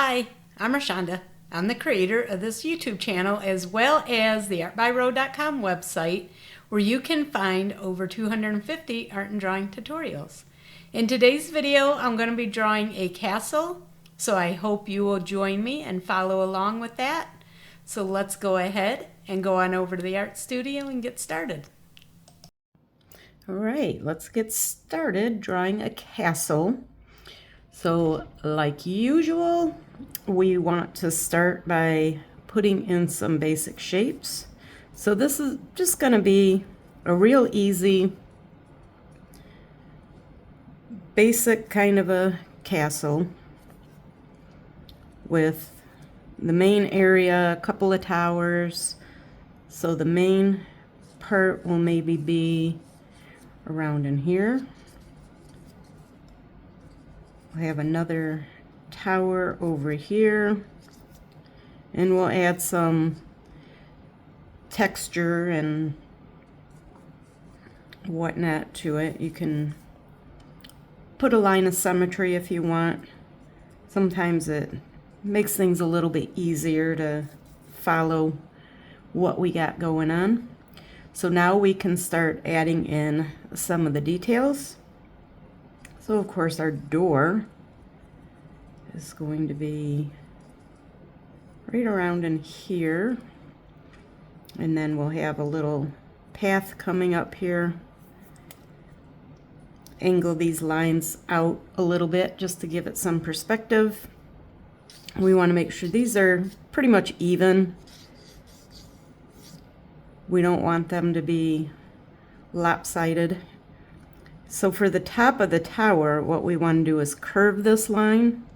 Hi, I'm Rashonda. I'm the creator of this YouTube channel as well as the artbyroad.com website where you can find over 250 art and drawing tutorials. In today's video, I'm going to be drawing a castle, so I hope you will join me and follow along with that. So let's go ahead and go on over to the art studio and get started. All right, let's get started drawing a castle. So like usual, we want to start by putting in some basic shapes. So this is just going to be a real easy, basic kind of a castle with the main area, a couple of towers. So the main part will maybe be around in here. I have another tower over here, and we'll add some texture and whatnot to it. You can put a line of symmetry if you want. Sometimes it makes things a little bit easier to follow what we got going on. So now we can start adding in some of the details. So of course our door is going to be right around in here, and then we'll have a little path coming up here. Angle these lines out a little bit just to give it some perspective. We want to make sure these are pretty much even. We don't want them to be lopsided. So for the top of the tower, what we want to do is curve this line,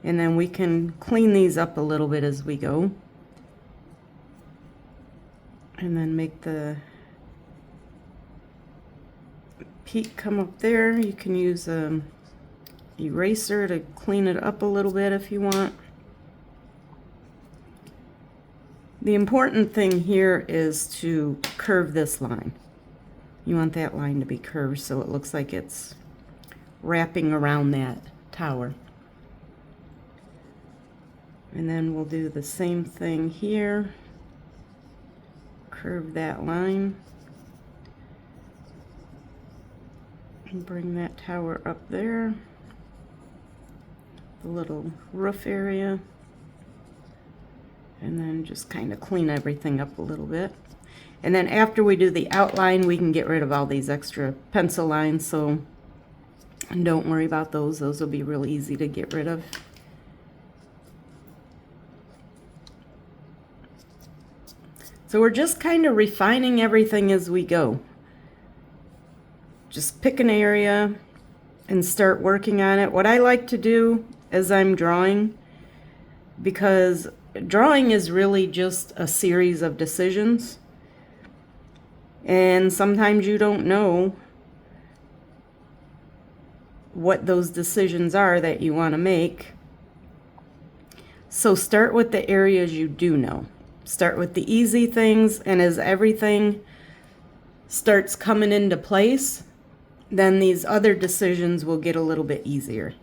and then we can clean these up a little bit as we go, and then make the peak come up there. You can use an eraser to clean it up a little bit if you want. The important thing here is to curve this line. You want that line to be curved so it looks like it's wrapping around that tower. And then we'll do the same thing here. Curve that line. And bring that tower up there. The little roof area. And then just kind of clean everything up a little bit. And then after we do the outline, we can get rid of all these extra pencil lines, so don't worry about those. Those will be real easy to get rid of. So we're just kind of refining everything as we go. Just pick an area and start working on it. What I like to do as I'm drawing, because drawing is really just a series of decisions. And sometimes you don't know what those decisions are that you want to make. So start with the areas you do know. Start with the easy things, and as everything starts coming into place, then these other decisions will get a little bit easier.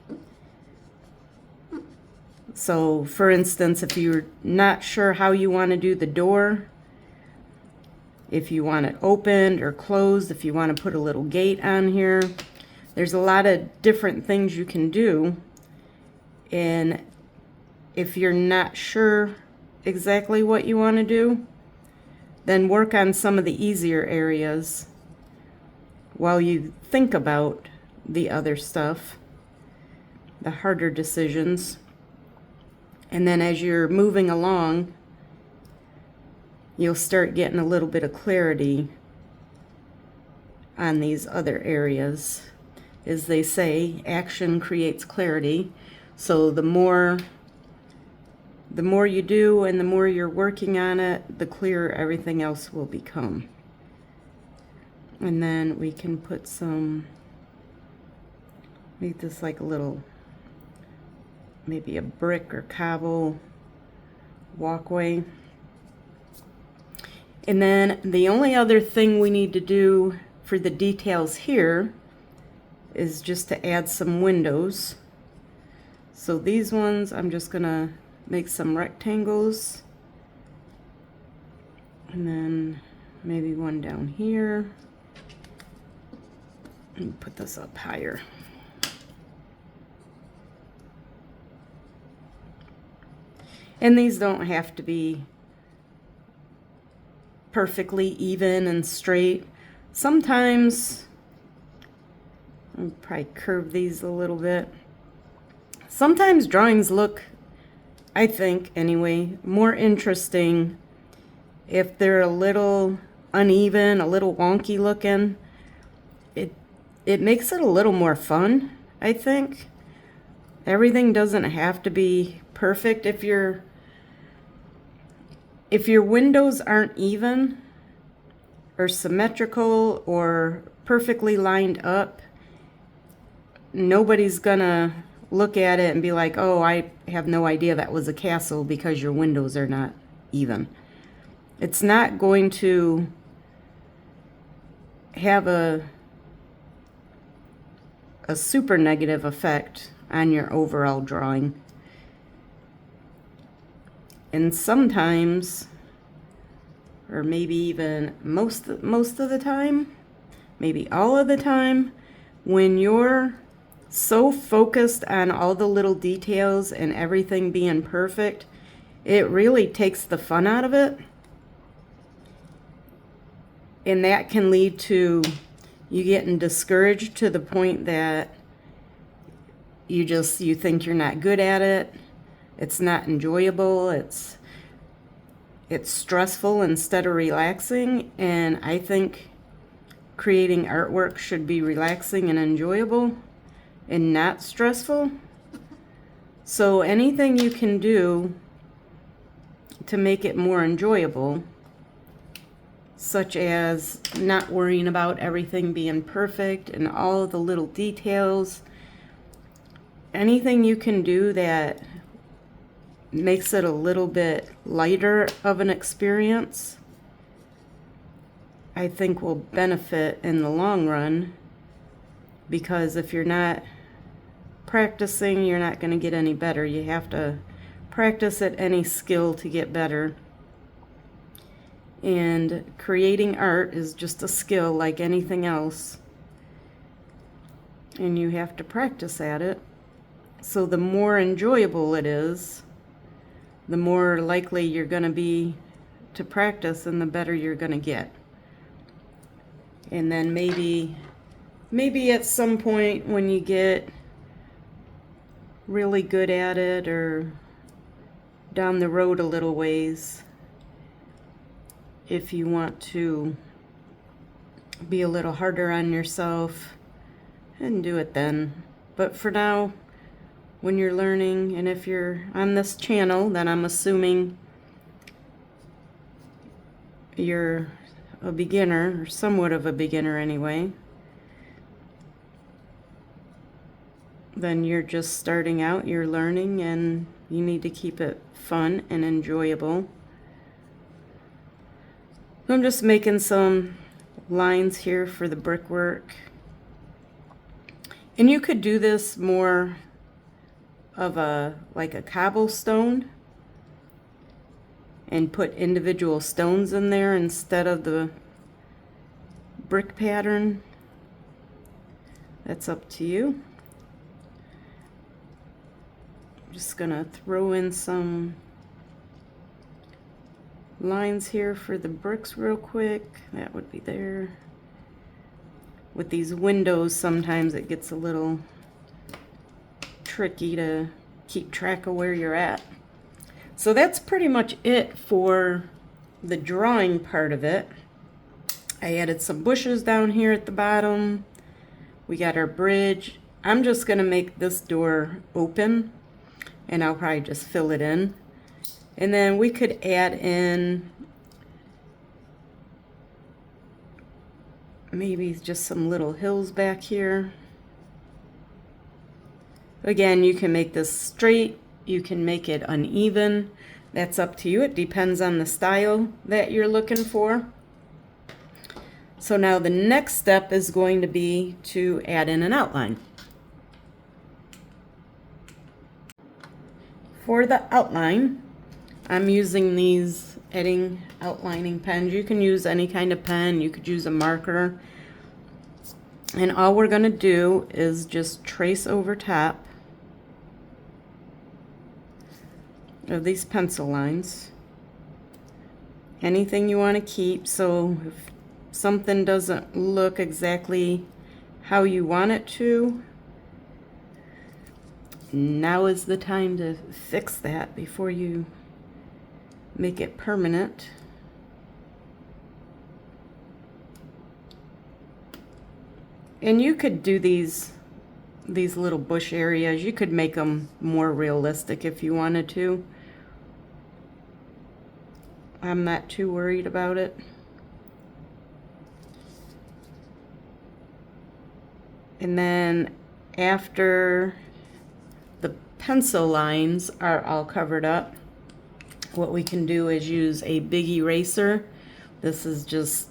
So for instance, if you're not sure how you want to do the door, if you want it opened or closed, if you want to put a little gate on here, there's a lot of different things you can do. And if you're not sure exactly what you want to do, then work on some of the easier areas while you think about the other stuff, the harder decisions. And then as you're moving along, you'll start getting a little bit of clarity on these other areas. As they say, action creates clarity. So the more you do and the more you're working on it, the clearer everything else will become. And then we can put some, make this like a little, maybe a brick or cobble walkway. And then the only other thing we need to do for the details here is just to add some windows. So these ones, I'm just gonna make some rectangles, and then maybe one down here. Let me put this up higher. And these don't have to be perfectly even and straight. Sometimes, I'll probably curve these a little bit. Sometimes drawings look, I think anyway, more interesting if they're a little uneven, a little wonky looking. It makes it a little more fun, I think. Everything doesn't have to be perfect. If your windows aren't even or symmetrical or perfectly lined up, nobody's gonna look at it and be like, oh, I have no idea that was a castle because your windows are not even. It's not going to have a super negative effect on your overall drawing. And sometimes, or maybe even most of the time, maybe all of the time, when you're so focused on all the little details and everything being perfect, it really takes the fun out of it. And that can lead to you getting discouraged to the point that you think you're not good at it. It's not enjoyable. It's stressful instead of relaxing. And I think creating artwork should be relaxing and enjoyable and not stressful. So anything you can do to make it more enjoyable, such as not worrying about everything being perfect and all the little details. Anything you can do that makes it a little bit lighter of an experience, I think will benefit in the long run, because if you're not practicing, you're not going to get any better. You have to practice at any skill to get better. And creating art is just a skill like anything else. And you have to practice at it. So the more enjoyable it is, the more likely you're going to be to practice and the better you're going to get. And then maybe at some point when you get really good at it, or down the road a little ways, if you want to be a little harder on yourself, and do it then. But for now, when you're learning, and if you're on this channel, then I'm assuming you're a beginner, or somewhat of a beginner anyway, then you're just starting out, you're learning, and you need to keep it fun and enjoyable. I'm just making some lines here for the brickwork. And you could do this more of like a cobblestone and put individual stones in there instead of the brick pattern. That's up to you. I'm just gonna throw in some lines here for the bricks real quick. That would be there. With these windows, sometimes it gets a little tricky to keep track of where you're at. So that's pretty much it for the drawing part of it. I added some bushes down here at the bottom. We got our bridge. I'm just gonna make this door open, and I'll probably just fill it in. And then we could add in maybe just some little hills back here. Again, you can make this straight, you can make it uneven. That's up to you. It depends on the style that you're looking for. So now the next step is going to be to add in an outline. For the outline, I'm using these Edding outlining pens. You can use any kind of pen. You could use a marker. And all we're going to do is just trace over top of these pencil lines. Anything you want to keep, so if something doesn't look exactly how you want it to, now is the time to fix that before you make it permanent. And you could do these little bush areas. You could make them more realistic if you wanted to. I'm not too worried about it. And then after the pencil lines are all covered up, what we can do is use a big eraser. This is just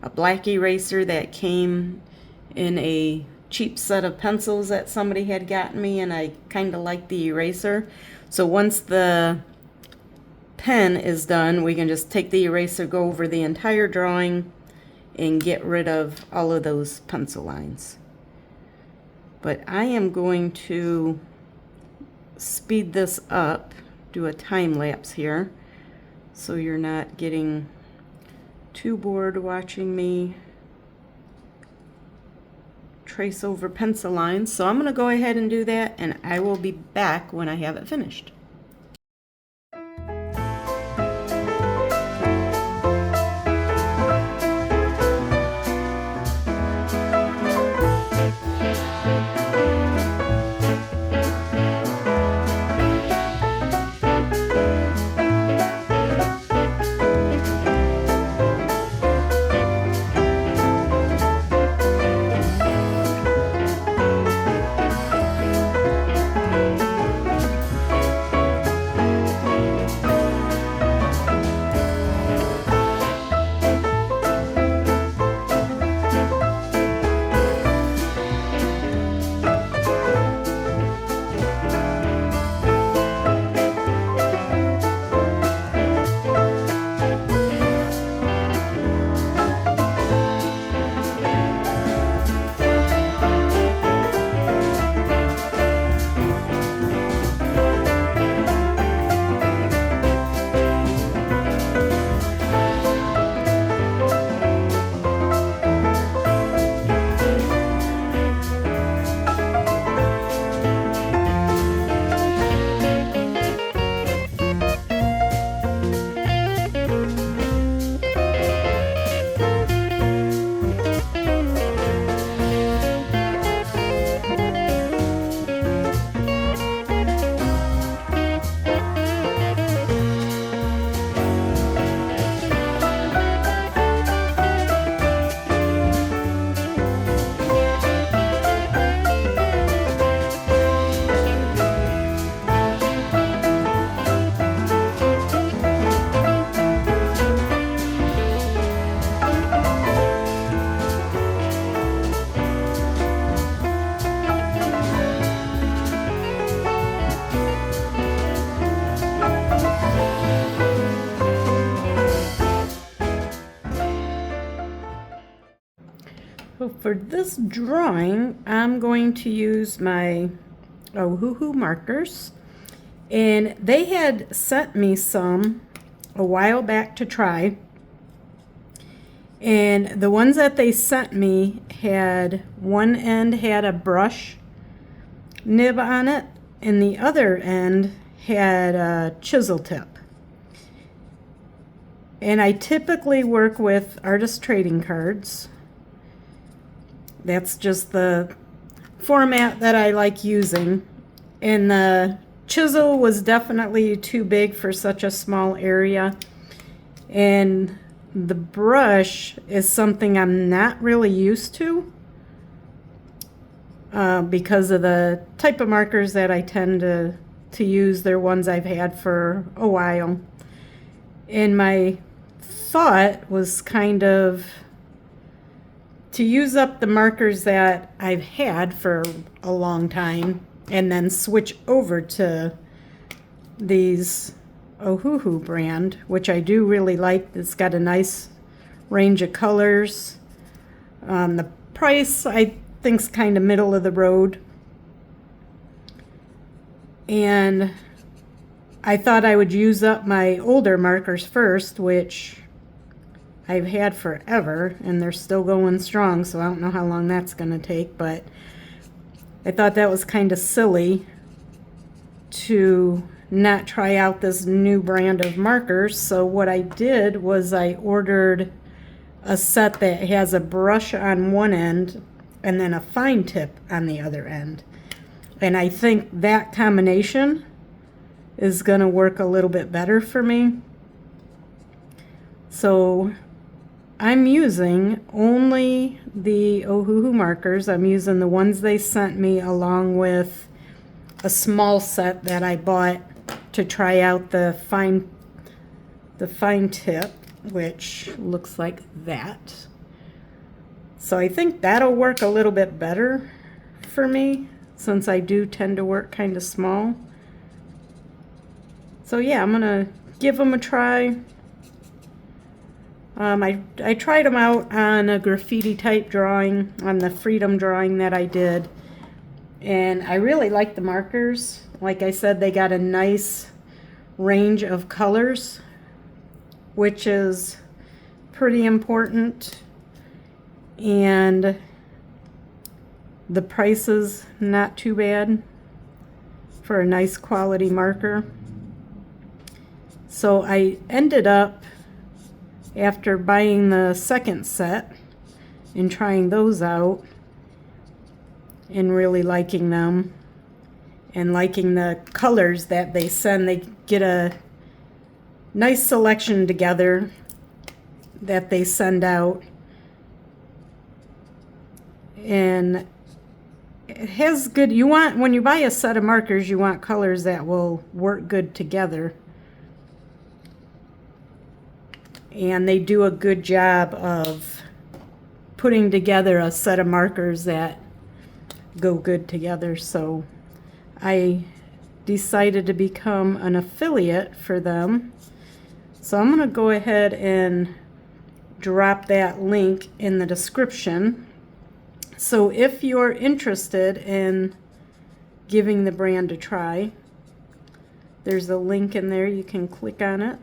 a black eraser that came in a cheap set of pencils that somebody had gotten me, and I kind of like the eraser. So once the pen is done, we can just take the eraser, go over the entire drawing, and get rid of all of those pencil lines. But I am going to speed this up, do a time lapse here, so you're not getting too bored watching me trace over pencil lines. So I'm going to go ahead and do that, and I will be back when I have it finished. So for this drawing, I'm going to use my Ohuhu Markers, and they had sent me some a while back to try, and the ones that they sent me had one end had a brush nib on it, and the other end had a chisel tip. And I typically work with artist trading cards. That's just the format that I like using. And the chisel was definitely too big for such a small area. And the brush is something I'm not really used to because of the type of markers that I tend to use. They're ones I've had for a while. And my thought was kind of to use up the markers that I've had for a long time and then switch over to these Ohuhu brand, which I do really like. It's got a nice range of colors. The price I think's kind of middle of the road. And I thought I would use up my older markers first, which I've had forever, and they're still going strong, so I don't know how long that's going to take, but I thought that was kind of silly to not try out this new brand of markers. So what I did was I ordered a set that has a brush on one end and then a fine tip on the other end. And I think that combination is going to work a little bit better for me. So I'm using only the Ohuhu markers. I'm using the ones they sent me along with a small set that I bought to try out the fine tip, which looks like that. So I think that'll work a little bit better for me, since I do tend to work kind of small. So yeah, I'm gonna give them a try. I tried them out on a graffiti type drawing, on the Freedom drawing that I did, and I really like the markers. Like I said, they got a nice range of colors, which is pretty important, and the price is not too bad for a nice quality marker. So I ended up, after buying the second set and trying those out and really liking them and liking the colors that they send, they get a nice selection together that they send out, and it has good, you want, when you buy a set of markers, you want colors that will work good together. And they do a good job of putting together a set of markers that go good together. So I decided to become an affiliate for them. So I'm going to go ahead and drop that link in the description. So if you're interested in giving the brand a try, there's a link in there. You can click on it.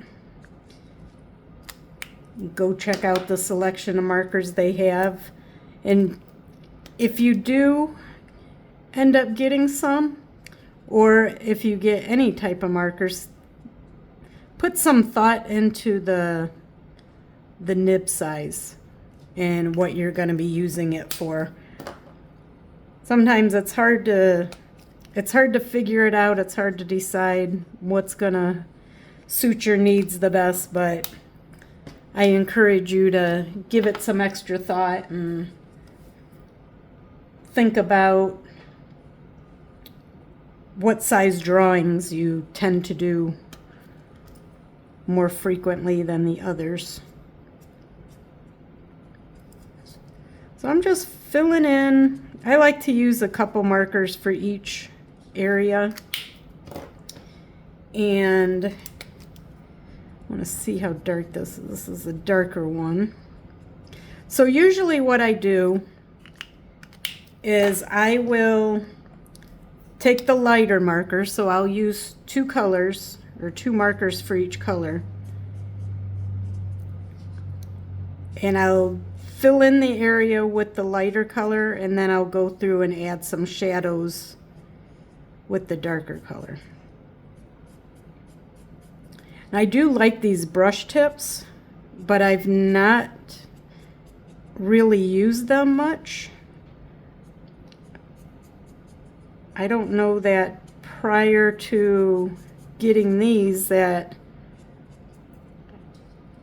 Go check out the selection of markers they have. And if you do end up getting some, or if you get any type of markers, put some thought into the nib size and what you're going to be using it for. Sometimes it's hard to figure it out. It's hard to decide what's going to suit your needs the best, but I encourage you to give it some extra thought and think about what size drawings you tend to do more frequently than the others. So I'm just filling in. I like to use a couple markers for each area, and I want to see how dark this is. This is a darker one. So usually what I do is I will take the lighter marker, so I'll use two colors, or two markers for each color, and I'll fill in the area with the lighter color, and then I'll go through and add some shadows with the darker color. I do like these brush tips, but I've not really used them much. I don't know that prior to getting these that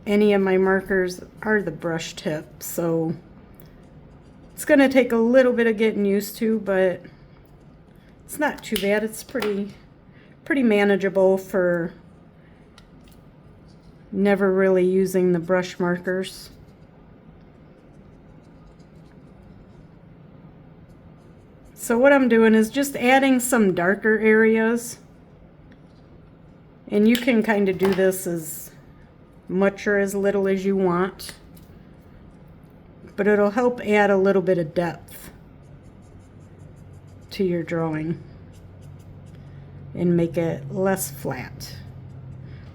any of my markers are the brush tip, so it's going to take a little bit of getting used to, but it's not too bad. It's pretty manageable for never really using the brush markers. So what I'm doing is just adding some darker areas And you can kind of do this as much or as little as you want, but it'll help add a little bit of depth to your drawing and make it less flat.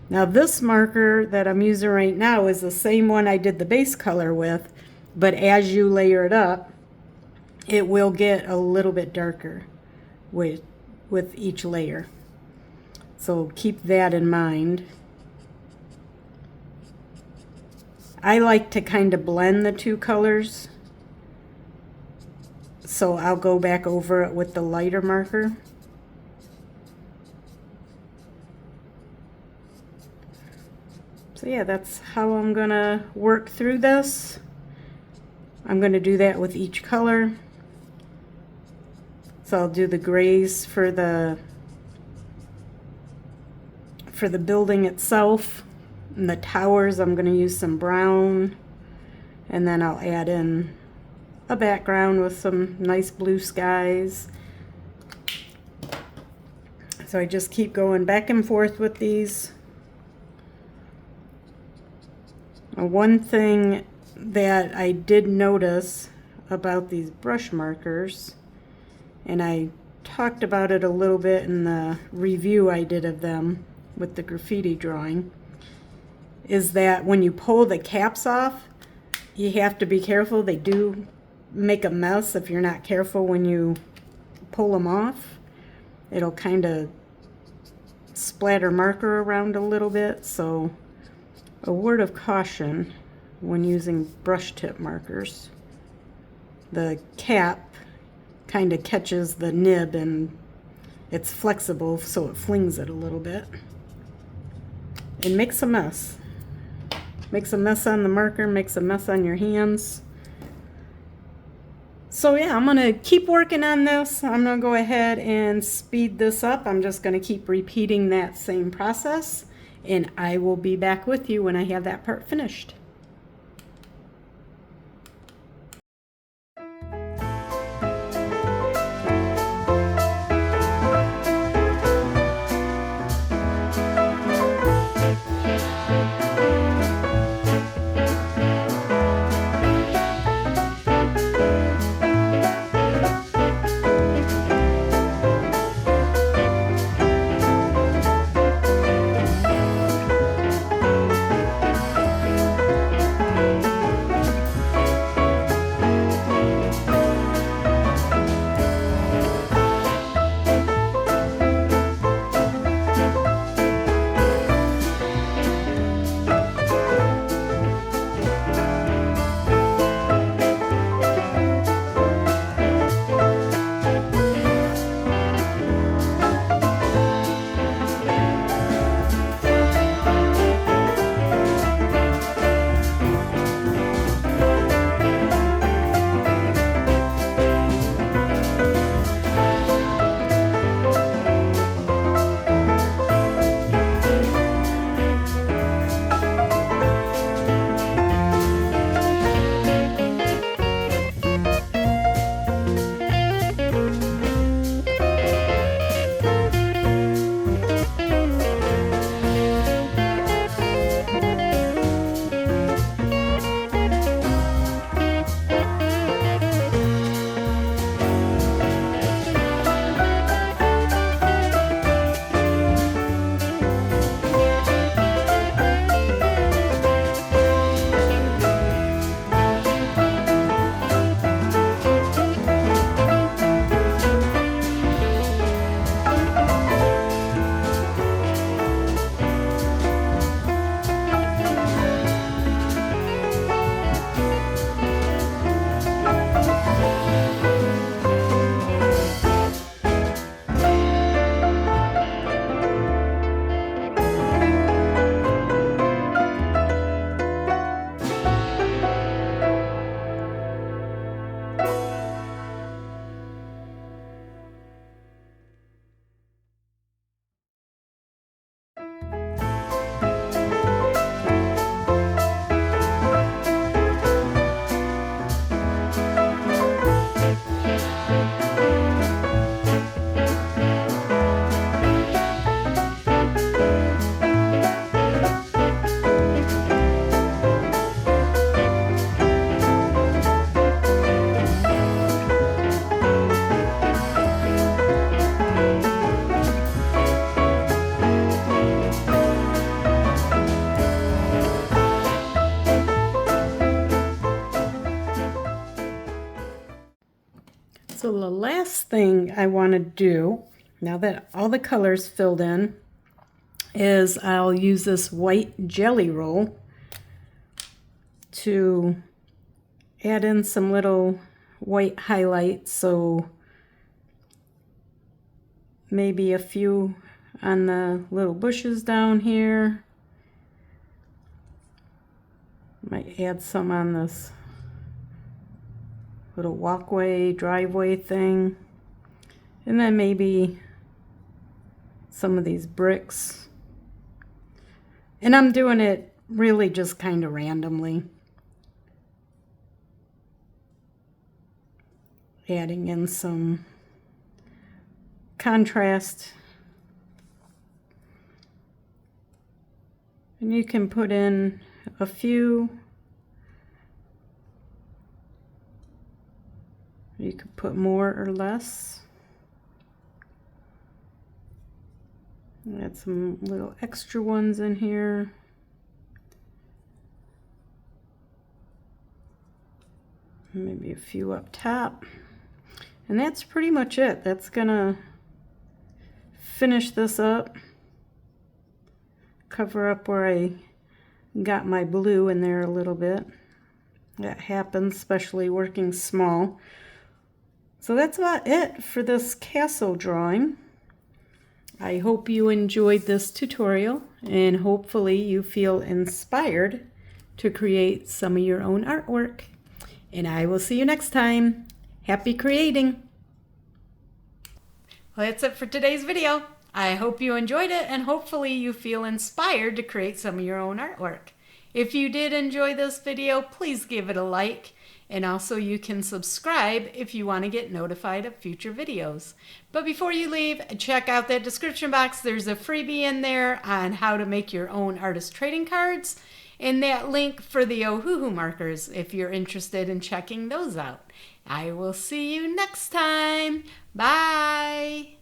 Now this marker that I'm using right now is the same one I did the base color with, but as you layer it up, it will get a little bit darker with each layer. So keep that in mind. I like to kind of blend the two colors, so I'll go back over it with the lighter marker. So yeah, that's how I'm gonna work through this. I'm gonna do that with each color. So I'll do the grays for the building itself. And the towers, I'm going to use some brown, and then I'll add in a background with some nice blue skies. So I just keep going back and forth with these. One thing that I did notice about these brush markers, and I talked about it a little bit in the review I did of them with the graffiti drawing, is that when you pull the caps off, you have to be careful. They do make a mess if you're not careful when you pull them off. It'll kind of splatter marker around a little bit, so a word of caution when using brush tip markers. The cap kind of catches the nib and it's flexible, so it flings it a little bit and makes a mess. Makes a mess on the marker, makes a mess on your hands. So yeah, I'm gonna keep working on this. I'm gonna go ahead and speed this up. I'm just gonna keep repeating that same process, and I will be back with you when I have that part finished. the last thing I want to do, now that all the colors filled in, is I'll use this white jelly roll to add in some little white highlights, so maybe a few on the little bushes down here. Might add some on this little walkway, driveway thing. And then maybe some of these bricks. And I'm doing it really just kind of randomly. Adding in some contrast. And you can put in a few. You could put more or less. Add some little extra ones in here. Maybe a few up top. And that's pretty much it. That's gonna finish this up. Cover up where I got my blue in there a little bit. That happens, especially working small. So that's about it for this castle drawing. I hope you enjoyed this tutorial, and hopefully you feel inspired to create some of your own artwork. And I will see you next time. Happy creating! Well, that's it for today's video. I hope you enjoyed it, and hopefully you feel inspired to create some of your own artwork. If you did enjoy this video, please give it a like, and also you can subscribe if you want to get notified of future videos. But before you leave, check out that description box. There's a freebie in there on how to make your own artist trading cards, and that link for the Ohuhu markers if you're interested in checking those out. I will see you next time. Bye!